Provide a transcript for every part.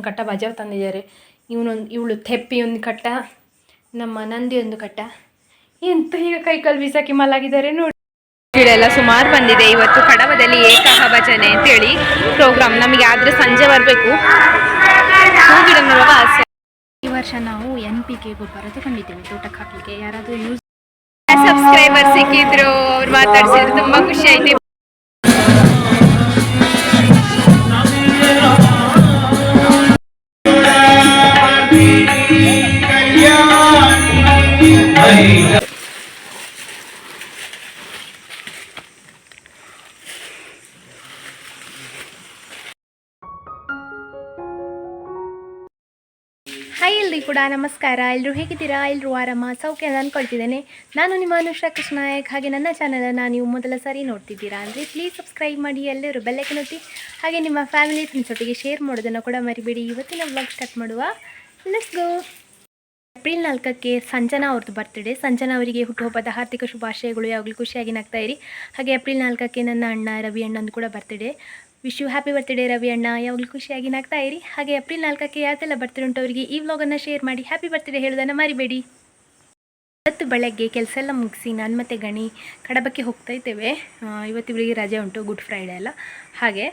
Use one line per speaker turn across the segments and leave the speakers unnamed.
ಒಂದೊಂದು ಕಟ್ಟ ಬಜಾವ್ ತಂದಿದ್ದಾರೆ. ಇವಳು ತೆಪ್ಪಿ ಒಂದು ಕಟ್ಟ, ನಮ್ಮ ನಂದಿ ಒಂದು ಕಟ್ಟ. ಎಂತ ಈಗ ಕೈಕಾಲು ಬೀಸಾಕಿ ಮಲಗಿದ್ದಾರೆ ನೋಡಿ. ಇಲ್ಲೆಲ್ಲ ಸುಮಾರು ಬಂದಿದೆ. ಇವತ್ತು ಕಡವದಲ್ಲಿ ಏಕಹ ಭಜನೆ ಅಂತೇಳಿ ಪ್ರೋಗ್ರಾಮ್. ನಮಗೆ ಆದರೆ ಸಂಜೆ ಬರಬೇಕು. ಗಿಡ ನೋಡುವ ಆಸೆ. ಈ ವರ್ಷ ನಾವು NPK ಗೊಬ್ಬರ ತಗೊಂಡಿದ್ದೇವೆ ತೋಟಕ್ಕೆ ಹಾಕಲಿಕ್ಕೆ. ಯಾರಾದರೂ ಯೂಸ್ ಸಬ್ಸ್ಕ್ರೈಬರ್ ಸಿಕ್ಕಿದ್ರು, ಅವ್ರು ಮಾತಾಡ್ಸಿದ್ರು, ತುಂಬ ಖುಷಿ ಆಯ್ತು. ಹಾಯ್ ಎಲ್ರಿಗೂ ಕೂಡ ನಮಸ್ಕಾರ. ಎಲ್ಲರೂ ಹೇಗಿದ್ದೀರಾ? ಎಲ್ಲರೂ ಆರಾಮ ಸೌಖ್ಯ ಅಂದ್ಕೊಳ್ತಿದ್ದೇನೆ. ನಾನು ನಿಮ್ಮ ಅನುಷಾ ಕೃಷ್ಣ ನಾಯಕ್. ಹಾಗೆ ನನ್ನ ಚಾನಲನ್ನು ನೀವು ಮೊದಲ ಸಾರಿ ನೋಡ್ತಿದ್ದೀರಾ ಅಂದರೆ ಪ್ಲೀಸ್ ಸಬ್ಸ್ಕ್ರೈಬ್ ಮಾಡಿ, ಎಲ್ಲರೂ ಬೆಲ್ಲೈಕನ್ ಒತ್ತಿ. ಹಾಗೆ ನಿಮ್ಮ ಫ್ಯಾಮಿಲಿ ಫ್ರೆಂಡ್ಸ್ ಒಟ್ಟಿಗೆ ಶೇರ್ ಮಾಡೋದನ್ನು ಕೂಡ ಮರಿಬೇಡಿ. ಇವತ್ತಿನ ವ್ಲಾಗ್ ಸ್ಟಾರ್ಟ್ ಮಾಡುವ. Let's go. ಏಪ್ರಿಲ್ 4ಕ್ಕೆ ಸಂಜನಾ ಅವ್ರದ್ದು ಬರ್ತ್ಡೇ. ಸಂಜನಾ ಅವರಿಗೆ ಹುಟ್ಟುಹಬ್ಬದ ಹಾರ್ದಿಕ ಶುಭಾಶಯಗಳು. ಯಾವಾಗಲೂ ಖುಷಿಯಾಗಿ ನಗ್ತಾ ಇರಿ. ಹಾಗೆ ಏಪ್ರಿಲ್ 4ಕ್ಕೆ ನನ್ನ ಅಣ್ಣ ರವಿ ಅಣ್ಣಂದು ಕೂಡ birthday. Wish you happy birthday Ravi ಅಣ್ಣ. ಯಾವಾಗಲೂ ಖುಷಿಯಾಗಿ ನಗ್ತಾ ಇರಿ. ಹಾಗೆ ಏಪ್ರಿಲ್ 4ಕ್ಕೆ ಯಾವ್ದೆಲ್ಲ ಬರ್ತ್ಡೇ ಉಂಟು ಅವರಿಗೆ ಈ ವ್ಲಾಗನ್ನು ಶೇರ್ ಮಾಡಿ ಹ್ಯಾಪಿ ಬರ್ತ್ಡೇ ಹೇಳೋದನ್ನು ಮರಿಬೇಡಿ. ಇವತ್ತು ಬೆಳಗ್ಗೆ ಕೆಲಸ ಎಲ್ಲ ಮುಗಿಸಿ ನಾನು ಮತ್ತು ಗಣಿ ಕಡಬಕ್ಕೆ ಹೋಗ್ತಾ ಇದ್ದೇವೆ. ಇವತ್ತಿವರಿಗೆ ರಜೆ ಉಂಟು, ಗುಡ್ ಫ್ರೈಡೇ ಅಲ್ಲ. ಹಾಗೆ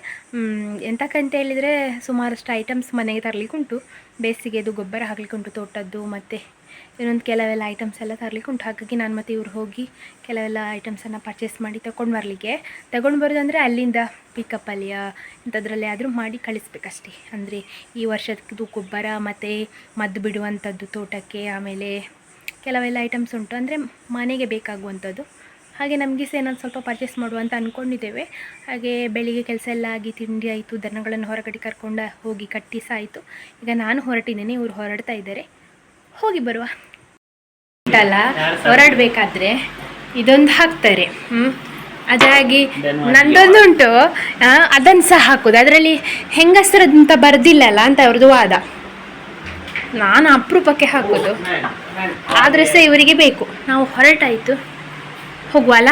ಎಂತಕ್ಕಂತ ಹೇಳಿದರೆ ಸುಮಾರಷ್ಟು ಐಟಮ್ಸ್ ಮನೆಗೆ ತರಲಿಕ್ಕೆ ಉಂಟು. ಬೇಸಿಗೆದು ಗೊಬ್ಬರ ಹಾಕಲಿಕ್ಕೆ ಉಂಟು, ತೋಟದ್ದು ಮತ್ತು ಇನ್ನೊಂದು ಕೆಲವೆಲ್ಲ ಐಟಮ್ಸ್ ಎಲ್ಲ ತರಲಿಕ್ಕೆ ಉಂಟು. ಹಾಗಾಗಿ ನಾನು ಮತ್ತು ಇವ್ರು ಹೋಗಿ ಕೆಲವೆಲ್ಲ ಐಟಮ್ಸನ್ನು ಪರ್ಚೇಸ್ ಮಾಡಿ ತಗೊಂಡು ಬರೋದಂದರೆ ಅಲ್ಲಿಂದ ಪಿಕಪ್ಪಲ್ಲಿಯ ಇಂಥದ್ರಲ್ಲೇ ಆದರೂ ಮಾಡಿ ಕಳಿಸ್ಬೇಕಷ್ಟೇ. ಅಂದರೆ ಈ ವರ್ಷದ್ದು ಗೊಬ್ಬರ ಮತ್ತು ಮದ್ದು ಬಿಡುವಂಥದ್ದು ತೋಟಕ್ಕೆ, ಆಮೇಲೆ ಕೆಲವೆಲ್ಲ ಐಟಮ್ಸ್ ಉಂಟು ಅಂದರೆ ಮನೆಗೆ ಬೇಕಾಗುವಂಥದ್ದು. ಹಾಗೆ ನಮಗೆ ಸಹ ಏನಾದ್ರು ಸ್ವಲ್ಪ ಪರ್ಚೇಸ್ ಮಾಡುವಂತ ಅಂದ್ಕೊಂಡಿದ್ದೇವೆ. ಹಾಗೆ ಬೆಳಿಗ್ಗೆ ಕೆಲಸ ಎಲ್ಲ ಆಗಿ ತಿಂಡಿ ಆಯಿತು, ದನಗಳನ್ನು ಹೊರಗಡೆ ಕರ್ಕೊಂಡು ಹೋಗಿ ಕಟ್ಟಿ ಸಹ ಆಯಿತು. ಈಗ ನಾನು ಹೊರಟಿದ್ದೇನೆ, ಇವರು ಹೊರಡ್ತಾ ಇದ್ದಾರೆ. ಹೋಗಿ ಬರುವ. ಅಲ್ಲ ಹೊರಡಬೇಕಾದ್ರೆ ಇದೊಂದು ಹಾಕ್ತಾರೆ, ಅದಾಗಿ ನಂದೊಂದು ಉಂಟು, ಅದನ್ನು ಸಹ ಹಾಕೋದು. ಅದರಲ್ಲಿ ಹೆಂಗಸರದಂತ ಬರ್ದಿಲ್ಲಲ್ಲ ಅಂತ ಅವ್ರದ್ದು ವಾದ. ನಾನು ಅಪರೂಪಕ್ಕೆ ಹಾಕೋದು, ಆದರೆ ಸಹ ಇವರಿಗೆ ಬೇಕು. ನಾವು ಹೊರಟಾಯಿತು, ಹೋಗುವಲ್ಲ.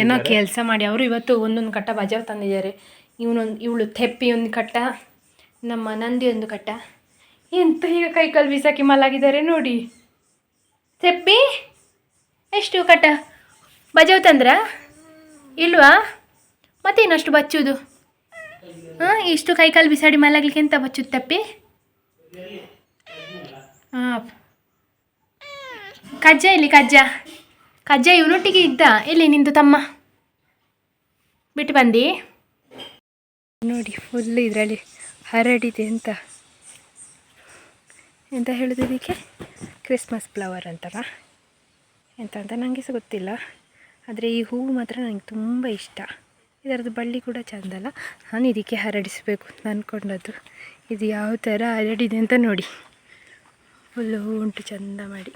ಏನೋ ಕೆಲಸ ಮಾಡಿ ಅವರು ಇವತ್ತು ಒಂದೊಂದು ಕಟ್ಟ ಬಜಾವ್ ತಂದಿದ್ದಾರೆ. ಇವಳು ತೆಪ್ಪಿ ಒಂದು ಕಟ್ಟ, ನಮ್ಮ ನಂದಿ ಒಂದು ಕಟ್ಟ. ಎಂತ ಈಗ ಕೈಕಾಲು ಬೀಸಾಕಿ ಮಲಗಿದ್ದಾರೆ ನೋಡಿ. ತೆಪ್ಪಿ ಎಷ್ಟು ಕಟ್ಟ ಬಜಾವ್ ತಂದ್ರ ಇಲ್ವಾ? ಮತ್ತೇನಷ್ಟು ಬಚ್ಚುದು? ಇಷ್ಟು ಕೈಕಾಲು ಬಿಸಾಡಿ ಮಲಗಲಿಕ್ಕೆ ಎಂತ ಬಚ್ಚುದು ತಪ್ಪಿ? ಕಜ್ಜ ಇಲ್ಲಿ, ಕಜ್ಜ ಇವನೊಟ್ಟಿಗೆ ಇದ್ದ. ಎಲ್ಲಿ ನಿಂದು ತಮ್ಮ? ಬಿಟ್ಟು ಬಂದು ನೋಡಿ, ಫುಲ್ ಇದರಲ್ಲಿ ಹರಡಿದೆ. ಎಂತ ಹೇಳೋದು ಇದಕ್ಕೆ? ಕ್ರಿಸ್ಮಸ್ ಫ್ಲವರ್ ಅಂತಲ್ಲ, ಎಂತ ಅಂತ ನನಗೆ ಸಹ ಗೊತ್ತಿಲ್ಲ. ಆದರೆ ಈ ಹೂವು ಮಾತ್ರ ನನಗೆ ತುಂಬ ಇಷ್ಟ. ಇದರದ್ದು ಬಳ್ಳಿ ಕೂಡ ಚೆಂದಲ್ಲ. ನಾನು ಇದಕ್ಕೆ ಹರಡಿಸಬೇಕು ಅಂದ್ಕೊಂಡದ್ದು. ಇದು ಯಾವ ಥರ ಹರಡಿದೆ ಅಂತ ನೋಡಿ. ಫುಲ್ಲು ಹೂ ಉಂಟು ಚೆಂದ ಮಾಡಿ.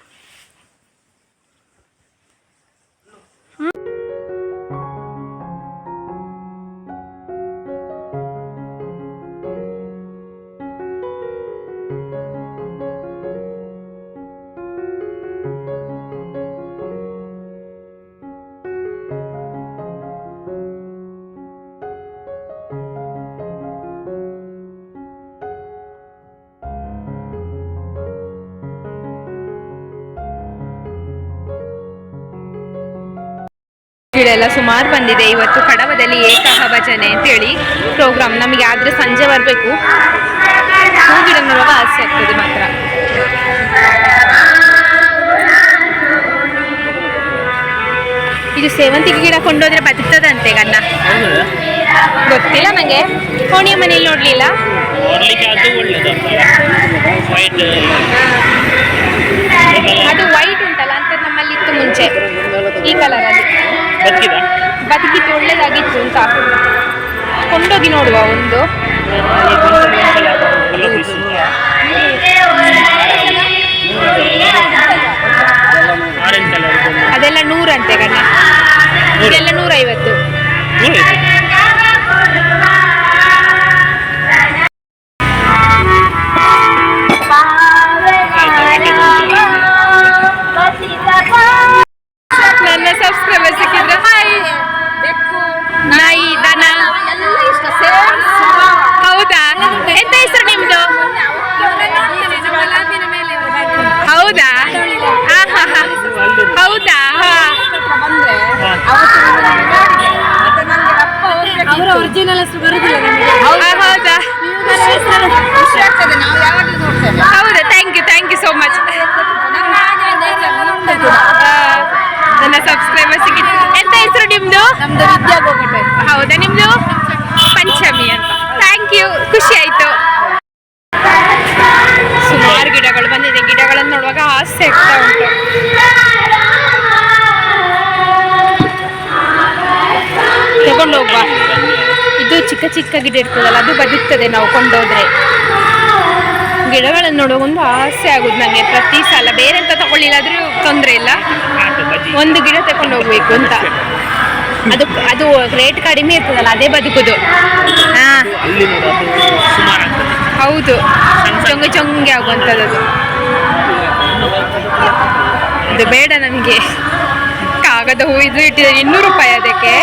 ಇಲ್ಲೆಲ್ಲ ಸುಮಾರು ಬಂದಿದೆ. ಇವತ್ತು ಕಡವದಲ್ಲಿ ಏಕಹ ಭಜನೆ ಅಂತೇಳಿ ಪ್ರೋಗ್ರಾಮ್. ನಮಗೆ ಆದರೆ ಸಂಜೆ ಬರಬೇಕು. ಗಿಡ ನೋಡುವ ಆಸೆ ಆಗ್ತದೆ ಮಾತ್ರ. ಇದು ಸೇವಂತಿಗೆ ಗಿಡ ಕೊಂಡೋದ್ರೆ ಬದುಕ್ತದಂತೆ ಗನ್ನ, ಗೊತ್ತಿಲ್ಲ ನನಗೆ. ಕೋಣಿಯ ಮನೆಯಲ್ಲಿ ನೋಡ್ಲಿಲ್ಲ. ಅದು ವೈಟ್ ಉಂಟಲ್ಲ ಅಂತ ನಮ್ಮಲ್ಲಿ ಇತ್ತು ಮುಂಚೆ, ಈ ಕಲರಲ್ಲಿ ಬದುಕಿತ್ತು, ಒಳ್ಳೇದಾಗಿತ್ತು ಅಂತ. ಕೊಂಡೋಗಿ ನೋಡುವ ಒಂದು. ಅದೆಲ್ಲ 100 ಅಂತೆ ಗಣ್ಣ, ಇದೆಲ್ಲ 150. ನನ್ನ ಸಬ್ಸ್ಕ್ರೈಬರ್ ಸಿಕ್ಕಿದ್ರೆ ಹಾಯ್. ನಾಯಿ ದನ ಹೌದಾ, ನಿಮ್ದು ಪಂಚಮಿ ಅಂತ. ಥ್ಯಾಂಕ್ ಯು, ಖುಷಿ ಆಯ್ತು. ಸುಮಾರು ಗಿಡಗಳು ಬಂದಿದೆ. ಗಿಡಗಳನ್ನು ನೋಡುವಾಗ ಆಸೆ ಆಗ್ತಾ ಉಂಟು. ತಗೊಂಡು ಹೋಗುವ. ಇದು ಚಿಕ್ಕ ಚಿಕ್ಕ ಗಿಡ ಇರ್ತದಲ್ಲ, ಅದು ಬದುಕ್ತದೆ ನಾವು ಕೊಂಡೋದ್ರೆ. ಗಿಡಗಳನ್ನು ನೋಡುವ ಒಂದು ಆಸೆ ಆಗುದು ನನಗೆ ಪ್ರತಿ ಸಲ. ಬೇರೆ ಎಂತ ತಗೊಳ್ಳಿಲ್ಲ ಆದ್ರೂ ತೊಂದರೆ ಇಲ್ಲ, ಒಂದು ಗಿಡ ತಗೊಂಡು ಹೋಗ್ಬೇಕು ಅಂತ. ಅದು ರೇಟ್ ಕಡಿಮೆ ಇರ್ತದಲ್ಲ, ಅದೇ ಬದುಕುದು. ಹಾ ಹೌದು, ಚೊಂಗೆ ಚೊಂಗೆ ಆಗುವಂಥದ್ದು. ಅದು ಬೇಡ ನನಗೆ. ಕಾಗದ ಹೂ ಇದು ಇಟ್ಟಿದ್ದಾರೆ 200 ರೂಪಾಯಿ ಅದಕ್ಕೆ.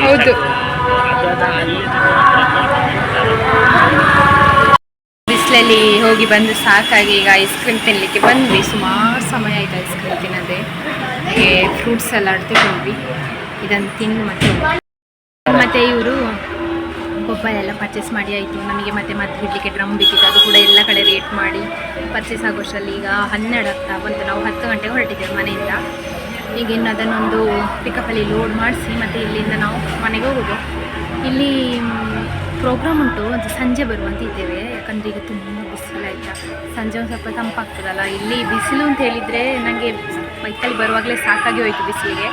ಹೌದು, ಬಿಸಿಲಲ್ಲಿ ಹೋಗಿ ಬಂದು ಸಾಕಾಗಿ ಈಗ ಐಸ್ ಕ್ರೀಮ್ ತಿನ್ನಲಿಕ್ಕೆ ಬಂದ್ವಿ. ಸುಮಾರು ಸಮಯ ಆಯ್ತು ಐಸ್ ಕ್ರೀಮ್ ತಿನ್ನೋದೆ. ಹಾಗೆ ಫ್ರೂಟ್ಸ್ ಸಲಾಡ್ ತಗೊಂಡ್ವಿ. ಇದನ್ನು ತಿಂದು ಮತ್ತೆ ಇವರು ಗೊಬ್ಬರ ಎಲ್ಲ ಪರ್ಚೇಸ್ ಮಾಡಿ ಆಯಿತು ನಮಗೆ. ಮತ್ತೆ ಬಿಡಲಿಕ್ಕೆ ಡ್ರಮ್ ಬೇಕಿತ್ತು, ಅದು ಕೂಡ ಎಲ್ಲ ಕಡೆ ರೇಟ್ ಮಾಡಿ ಪರ್ಚೇಸ್ ಆಗೋಷ್ಟರಲ್ಲಿ ಈಗ 12 ಆಗ್ತಾ ಬಂತು. ನಾವು 10 ಗಂಟೆಗೆ ಹೊರಟಿದ್ದೇವೆ ಮನೆಯಿಂದ. ಈಗ ಇನ್ನು ಅದನ್ನೊಂದು ಪಿಕಪ್ಪಲ್ಲಿ ಲೋಡ್ ಮಾಡಿಸಿ ಮತ್ತು ಇಲ್ಲಿಂದ ನಾವು ಮನೆಗೆ ಹೋಗೋದು. ಇಲ್ಲಿ ಪ್ರೋಗ್ರಾಮ್ ಉಂಟು, ಅದು ಸಂಜೆ ಬರುವಂತ ಇದ್ದೇವೆ. ಯಾಕಂದರೆ ಈಗ ತುಂಬ ಬಿಸಿಲು ಆಯಿತಾ, ಸಂಜೆ ಒಂದು ಸ್ವಲ್ಪ ತಂಪಾಗ್ತದಲ್ಲ. ಇಲ್ಲಿ ಬಿಸಿಲು ಅಂತ ಹೇಳಿದರೆ ನನಗೆ ಬೈಕಲ್ಲಿ ಬರುವಾಗಲೇ ಸಾಕಾಗಿ ಹೋಯಿತು ಬಿಸಿಲಿಗೆ.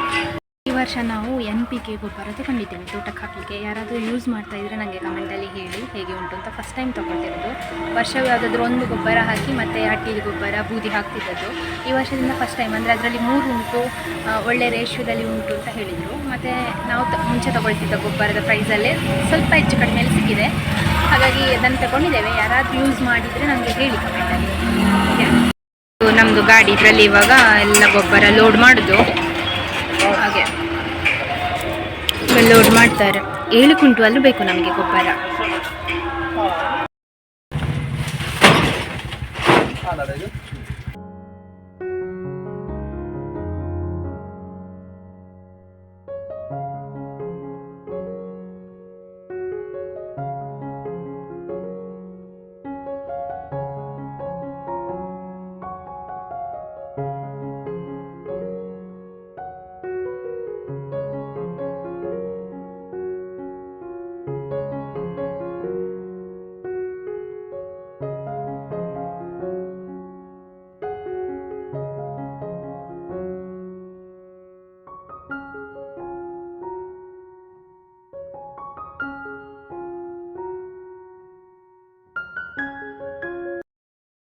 ಈ ವರ್ಷ ನಾವು NPK ಗೊಬ್ಬರ ತಗೊಂಡಿದ್ದೇವೆ ತೋಟಕ್ಕೆ ಹಾಕಲಿಕ್ಕೆ. ಯಾರಾದರೂ ಯೂಸ್ ಮಾಡ್ತಾ ಇದ್ದರೆ ನನಗೆ ಕಮೆಂಟಲ್ಲಿ ಹೇಳಿ ಹೇಗೆ ಉಂಟು ಅಂತ. ಫಸ್ಟ್ ಟೈಮ್ ತೊಗೊಳ್ತಿರೋದು. ವರ್ಷವೂ ಯಾವುದಾದ್ರೂ ಒಂದು ಗೊಬ್ಬರ ಹಾಕಿ ಮತ್ತು ಹಟ್ಟಿದ ಗೊಬ್ಬರ ಬೂದಿ ಹಾಕ್ತಿದ್ದದ್ದು. ಈ ವರ್ಷದಿಂದ ಫಸ್ಟ್ ಟೈಮ್. ಅಂದರೆ ಅದರಲ್ಲಿ 3 ಉಂಟು, ಒಳ್ಳೆ ರೇಷ್ಯೋದಲ್ಲಿ ಉಂಟು ಅಂತ ಹೇಳಿದರು. ಮತ್ತು ನಾವು ಮುಂಚೆ ತೊಗೊಳ್ತಿದ್ದ ಗೊಬ್ಬರದ ಪ್ರೈಸಲ್ಲೇ ಸ್ವಲ್ಪ ಹೆಚ್ಚು ಕಡಿಮೆಯಲ್ಲಿ ಸಿಕ್ಕಿದೆ. ಹಾಗಾಗಿ ಅದನ್ನು ತಗೊಂಡಿದ್ದೇವೆ. ಯಾರಾದರೂ ಯೂಸ್ ಮಾಡಿದರೆ ನನಗೆ ಹೇಳಿ ಕಮೆಂಟಲ್ಲಿ. ನಮ್ಮದು ಗಾಡಿ ಇದರಲ್ಲಿ ಇವಾಗ ಎಲ್ಲ ಗೊಬ್ಬರ ಲೋಡ್ ಮಾಡೋದು. ಹಾಗೆ ಲೋಡ್ ಮಾಡ್ತಾರೆ. 7 ಕ್ವಿಂಟಲ್ ಬೇಕು ನಮಗೆ ಗೊಬ್ಬರ.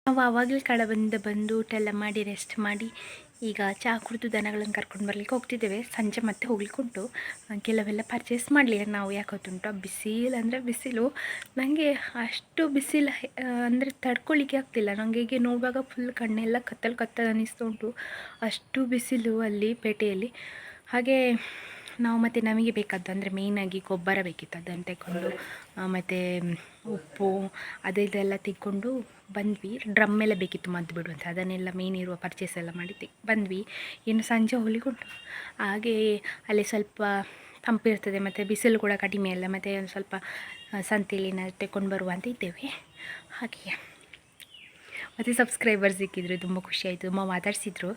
ನಾವು ಆವಾಗಲೇ ಕಡೆ ಬಂದು ಊಟ ಎಲ್ಲ ಮಾಡಿ ರೆಸ್ಟ್ ಮಾಡಿ ಈಗ ಚಹಾ ಕುಡಿದು ದನಗಳನ್ನು ಕರ್ಕೊಂಡು ಬರಲಿಕ್ಕೆ ಹೋಗ್ತಿದ್ದೇವೆ. ಸಂಜೆ ಮತ್ತೆ ಹೋಗ್ಲಿಕ್ಕೆ ಉಂಟು. ಕೆಲವೆಲ್ಲ ಪರ್ಚೇಸ್ ಮಾಡಲಿಲ್ಲ ನಾವು. ಯಾಕೊತ್ತುಂಟು ಬಿಸಿಲು ಅಂದರೆ ಬಿಸಿಲು. ನನಗೆ ಅಷ್ಟು ಬಿಸಿಲು ಅಂದರೆ ತಡ್ಕೊಳ್ಳಿಕ್ಕೆ ಆಗ್ತಿಲ್ಲ. ನನಗೆ ಹೀಗೆ ನೋಡುವಾಗ ಫುಲ್ ಕಣ್ಣೆಲ್ಲ ಕತ್ತಲು ಅನ್ನಿಸ್ತಾ ಉಂಟು. ಅಷ್ಟು ಬಿಸಿಲು ಅಲ್ಲಿ ಪೇಟೆಯಲ್ಲಿ. ಹಾಗೆ ನಾವು ಮತ್ತು ನಮಗೆ ಬೇಕಾದ್ದು ಅಂದರೆ ಮೇಯ್ನಾಗಿ ಗೊಬ್ಬರ ಬೇಕಿತ್ತು, ಅದನ್ನು ತೆಕ್ಕೊಂಡು ಮತ್ತು ಉಪ್ಪು ಅದೆಲ್ಲ ತೆಕ್ಕೊಂಡು ಬಂದ್ವಿ. ಡ್ರಮ್ ಎಲ್ಲ ಬೇಕಿತ್ತು ಮದ್ದು ಬಿಡುವಂಥ, ಅದನ್ನೆಲ್ಲ ಮೇನ್ ಇರುವ ಪರ್ಚೇಸ್ ಎಲ್ಲ ಮಾಡಿ ಬಂದ್ವಿ. ಇನ್ನು ಸಂಜೆ ಹೋಗ್ಲಿಕ್ಕುಂಟು. ಹಾಗೆ ಅಲ್ಲಿ ಸ್ವಲ್ಪ ತಂಪಿರ್ತದೆ ಮತ್ತು ಬಿಸಿಲು ಕೂಡ ಕಡಿಮೆ ಅಲ್ಲ. ಮತ್ತು ಒಂದು ಸ್ವಲ್ಪ ಸಂತೆಯಲ್ಲಿ ತೆಕ್ಕೊಂಡು ಬರುವಂತ ಇದ್ದೇವೆ. ಹಾಗೆ ಮತ್ತು ಸಬ್ಸ್ಕ್ರೈಬರ್ ಸಿಕ್ಕಿದ್ರು, ತುಂಬ ಖುಷಿಯಾಯಿತು. ತುಂಬ ಮಾತಾಡಿಸಿದ್ರು.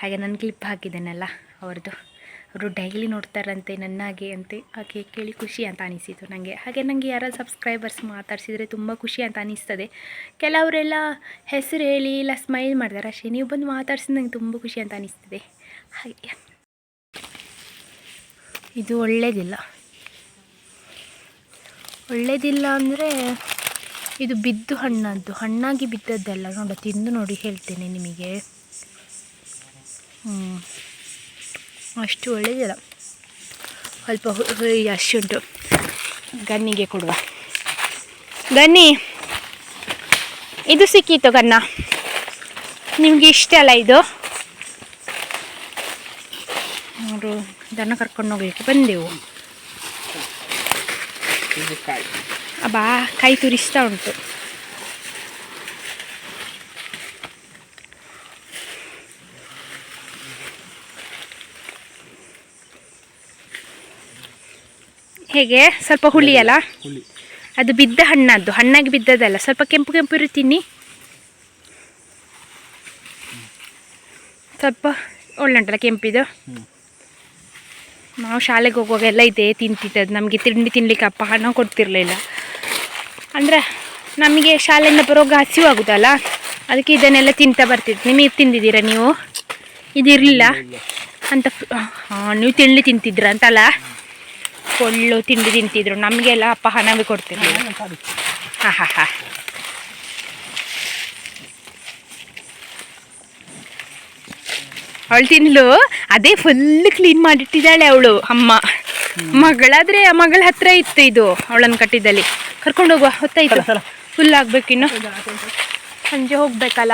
ಹಾಗೆ ನಾನು ಕ್ಲಿಪ್ ಹಾಕಿದ್ದೇನಲ್ಲ ಅವ್ರದ್ದು. ಅವರು ಡೈಲಿ ನೋಡ್ತಾರಂತೆ ನನ್ನಾಗೆ ಅಂತೆ. ಹಾಗೆ ಕೇಳಿ ಖುಷಿ ಅಂತ ಅನಿಸಿತು ನನಗೆ. ಹಾಗೆ ನನಗೆ ಯಾರಾದ್ರು ಸಬ್ಸ್ಕ್ರೈಬರ್ಸ್ ಮಾತಾಡಿಸಿದರೆ ತುಂಬ ಖುಷಿ ಅಂತ ಅನಿಸ್ತದೆ. ಕೆಲವರೆಲ್ಲ ಹೆಸರು ಹೇಳಿ ಇಲ್ಲ ಸ್ಮೈಲ್ ಮಾಡ್ತಾರೆ ಅಷ್ಟೇ. ನೀವು ಬಂದು ಮಾತಾಡಿಸಿದ ನನಗೆ ತುಂಬ ಖುಷಿ ಅಂತ ಅನಿಸ್ತದೆ. ಹಾಗೆ ಇದು ಒಳ್ಳೆಯದಿಲ್ಲ ಅಂದರೆ ಇದು ಬಿದ್ದು ಹಣ್ಣಾಗಿ ಬಿದ್ದದ್ದಲ್ಲ. ತಿಂದು ನೋಡಿ ಹೇಳ್ತೇನೆ ನಿಮಗೆ. ಅಷ್ಟು ಒಳ್ಳೆಯದಿಲ್ಲ, ಸ್ವಲ್ಪ ಅಷ್ಟುಂಟು. ಗನ್ನಿಗೆ ಕೊಡುವ. ಗನ್ನಿ, ಇದು ಸಿಕ್ಕಿತ್ತು ಗನ್ನ, ನಿಮಗೆ ಇಷ್ಟ ಅಲ್ಲ ಇದು? ನೋಡು, ದನ ಕರ್ಕೊಂಡು ಹೋಗ್ಲಿಕ್ಕೆ ಬಂದೆವು. ಅಬ್ಬಾ, ಕೈ ತುರಿಸ್ತಾ ಉಂಟು. ಹೇಗೆ ಸ್ವಲ್ಪ ಹುಳಿ ಅಲ್ಲ ಅದು? ಬಿದ್ದ ಹಣ್ಣದ್ದು, ಹಣ್ಣಾಗಿ ಬಿದ್ದದಲ್ಲ, ಸ್ವಲ್ಪ ಕೆಂಪು ಇರು. ತಿನ್ನಿ, ಸ್ವಲ್ಪ ಒಳ್ಳೆ ಉಂಟಲ್ಲ ಕೆಂಪಿದು. ನಾವು ಶಾಲೆಗೆ ಹೋಗುವಾಗ ಎಲ್ಲ ಇದೇ ತಿಂತಿದ್ದದ್ದು. ನಮಗೆ ತಿಂಡಿ ತಿನ್ನಲಿಕ್ಕೆ ಅಪ್ಪ ಹಣ ಕೊಡ್ತಿರಲಿಲ್ಲ. ಅಂದರೆ ನಮಗೆ ಶಾಲೆಯಿಂದ ಬರೋಗ ಹಸಿವು ಆಗುತ್ತಲ್ಲ, ಅದಕ್ಕೆ ಇದನ್ನೆಲ್ಲ ತಿಂತಾ ಬರ್ತಿತ್ತು. ನಿಮಗೆ ತಿಂದಿದ್ದೀರಾ ನೀವು? ಇದಿರಲಿಲ್ಲ ಅಂತ ನೀವು ತಿಂಡಿ ತಿಂತಿದ್ರ ಅಂತಲ್ಲ, ಕೊಳ್ಳು ತಿಂಡಿ ತಿಂತಿದ್ರು. ನಮಗೆಲ್ಲ ಅಪ್ಪ ಹಣವೇ ಕೊಡ್ತಿರ್ಲಿಲ್ಲ. ಹಾಂ ಹಾಂ ಹಾಂ. ಅವಳು ತಿನ್ಲು ಅದೇ ಫುಲ್ ಕ್ಲೀನ್ ಮಾಡಿಟ್ಟಿದ್ದಾಳೆ ಅವಳು ಅಮ್ಮ. ಮಗಳಾದರೆ ಮಗಳ ಹತ್ರ ಇತ್ತು ಇದು, ಅವಳನ್ನು ಕಟ್ಟಿದ್ದಲ್ಲಿ. ಕರ್ಕೊಂಡು ಹೋಗುವ, ಹೊತ್ತಾಯ್ತು, ಫುಲ್ ಆಗ್ಬೇಕಿನ್ನು, ಸಂಜೆ ಹೋಗ್ಬೇಕಲ್ಲ.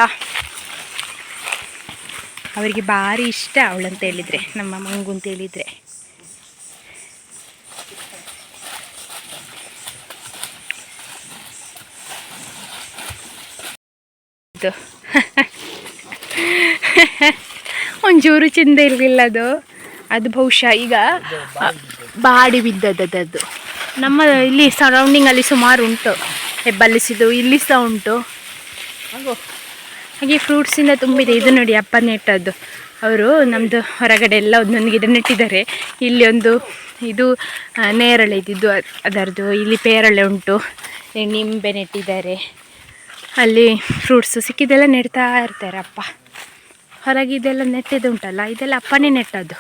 ಅವರಿಗೆ ಭಾರಿ ಇಷ್ಟ ಅವಳಂತ ಹೇಳಿದರೆ, ನಮ್ಮ ಮಂಗು ಅಂತ ಹೇಳಿದರೆ. ಒಂಚೂರು ಚೆಂದ ಇರಲಿಲ್ಲ ಅದು. ಅದು ಬಹುಶಃ ಈಗ ಬಾಡಿ ಬಿದ್ದದ್ದು. ನಮ್ಮ ಇಲ್ಲಿ ಸರೌಂಡಿಂಗಲ್ಲಿ ಸುಮಾರು ಉಂಟು, ಹೆಬ್ಬಲಿಸಿದು ಇಲ್ಲಿ ಸಹ ಉಂಟು. ಹಾಗೆ ಫ್ರೂಟ್ಸಿಂದ ತುಂಬಿದೆ. ಇದು ನೋಡಿ ಅಪ್ಪ ನೆಟ್ಟದ್ದು. ಅವರು ನಮ್ಮದು ಹೊರಗಡೆ ಎಲ್ಲ ಒಂದೊಂದು ಗಿಡ ನೆಟ್ಟಿದ್ದಾರೆ. ಇಲ್ಲಿ ಒಂದು ಇದು ನೇರಳೆ ಇದ್ದಿದ್ದು ಅದರದ್ದು. ಇಲ್ಲಿ ಪೇರಳೆ ಉಂಟು, ನಿಂಬೆ ನೆಟ್ಟಿದ್ದಾರೆ. ಅಲ್ಲಿ ಫ್ರೂಟ್ಸು ಸಿಕ್ಕಿದ್ದೆಲ್ಲ ನೆಡ್ತಾ ಇರ್ತಾರೆ ಅಪ್ಪ. ಹೊರಗೆ ಇದೆಲ್ಲ ನೆಟ್ಟಿದ್ದು ಉಂಟಲ್ಲ, ಇದೆಲ್ಲ ಅಪ್ಪನೇ ನೆಟ್ಟದ್ದು.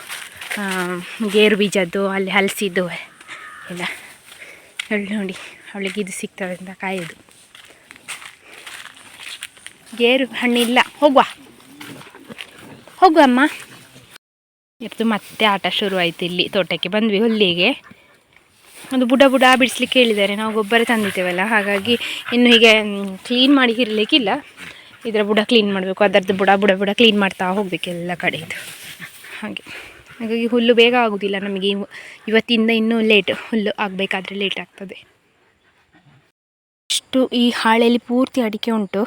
ಗೇರು ಬೀಜದ್ದು, ಅಲ್ಲಿ ಹಲಸಿದ್ದು ಎಲ್ಲ. ಹೇಳಿ ನೋಡಿ, ಅವಳಿಗೆ ಇದು ಸಿಗ್ತದೆ ಅಂತ ಕಾಯೋದು. ಗೇರು ಹಣ್ಣಿಲ್ಲ. ಹೋಗುವ ಅಮ್ಮ. ಇವತ್ತು ಮತ್ತೆ ಆಟ ಶುರುವಾಯಿತು. ಇಲ್ಲಿ ತೋಟಕ್ಕೆ ಬಂದ್ವಿ, ಹುಲ್ಲಿಗೆ. ಒಂದು ಬುಡ ಬಿಡಿಸ್ಲಿಕ್ಕೆ ಹೇಳಿದ್ದಾರೆ. ನಾವು ಗೊಬ್ಬರ ತಂದಿದ್ದೇವಲ್ಲ, ಹಾಗಾಗಿ ಇನ್ನು ಹೀಗೆ ಕ್ಲೀನ್ ಮಾಡಿ ಇರಲಿಕ್ಕಿಲ್ಲ. ಇದರ ಬುಡ ಕ್ಲೀನ್ ಮಾಡಬೇಕು, ಅದರದ್ದು ಬುಡ ಕ್ಲೀನ್ ಮಾಡ್ತಾ ಹೋಗಬೇಕು ಎಲ್ಲ ಕಡೆ ಇದು. ಹಾಗಾಗಿ ಹುಲ್ಲು ಬೇಗ ಆಗೋದಿಲ್ಲ ನಮಗೆ. ಇವತ್ತಿಂದ ಇನ್ನೂ ಲೇಟ್, ಹುಲ್ಲು ಆಗಬೇಕಾದ್ರೆ ಲೇಟ್ ಆಗ್ತದೆ. ಎಷ್ಟು ಈ ಹಾಳೆಯಲ್ಲಿ ಪೂರ್ತಿ ಅಡಿಕೆ ಉಂಟು.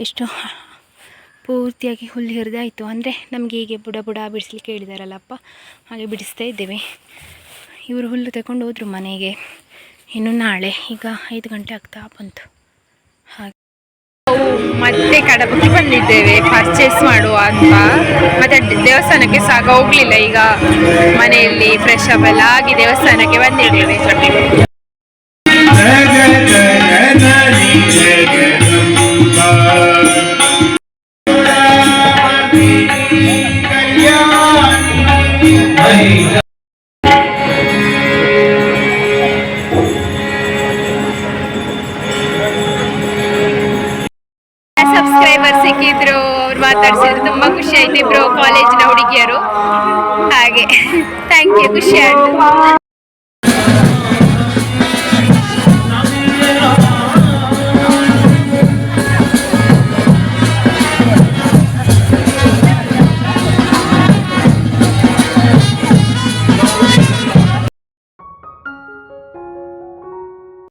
ಎಷ್ಟು ಪೂರ್ತಿಯಾಗಿ ಹುಲ್ಲು ಹಿರಿದಾಯಿತು. ಅಂದರೆ ನಮಗೆ ಹೀಗೆ ಬುಡ ಬಿಡಿಸ್ಲಿಕ್ಕೆ ಹೇಳಿದಾರಲ್ಲಪ್ಪ, ಹಾಗೆ ಬಿಡಿಸ್ತಾ ಇದ್ದೇವೆ. ಇವರು ಹುಲ್ಲು ತಗೊಂಡು ಹೋದರು ಮನೆಗೆ. ಇನ್ನು ನಾಳೆ, ಈಗ 5 ಗಂಟೆ ಆಗ್ತಾ ಬಂತು. ಹಾಗೆ ಮತ್ತೆ ಕಡಬಕ್ಕೆ ಬಂದಿದ್ದೇವೆ ಪರ್ಚೇಸ್ ಮಾಡುವ ಅಂತ. ಮತ್ತೆ ದೇವಸ್ಥಾನಕ್ಕೆ ಸಹ ಹೋಗಲಿಲ್ಲ. ಈಗ ಮನೆಯಲ್ಲಿ ಫ್ರೆಶ್ ಅಪ್ ಎಲ್ಲ ಆಗಿ ದೇವಸ್ಥಾನಕ್ಕೆ ಬಂದಿದ್ದೇವೆ. ಸಬ್ಸ್ಕ್ರೈಬರ್ ಸಿಕ್ಕಿದ್ರು, ಅವ್ರು ಮಾತಾಡ್ಸಿದ್ರು, ತುಂಬ ಖುಷಿ ಆಯ್ತು. ಇಬ್ರು ಕಾಲೇಜಿನ ಹುಡುಗಿಯರು. ಹಾಗೆ ಥ್ಯಾಂಕ್ ಯು, ಖುಷಿ ಆಯ್ತು.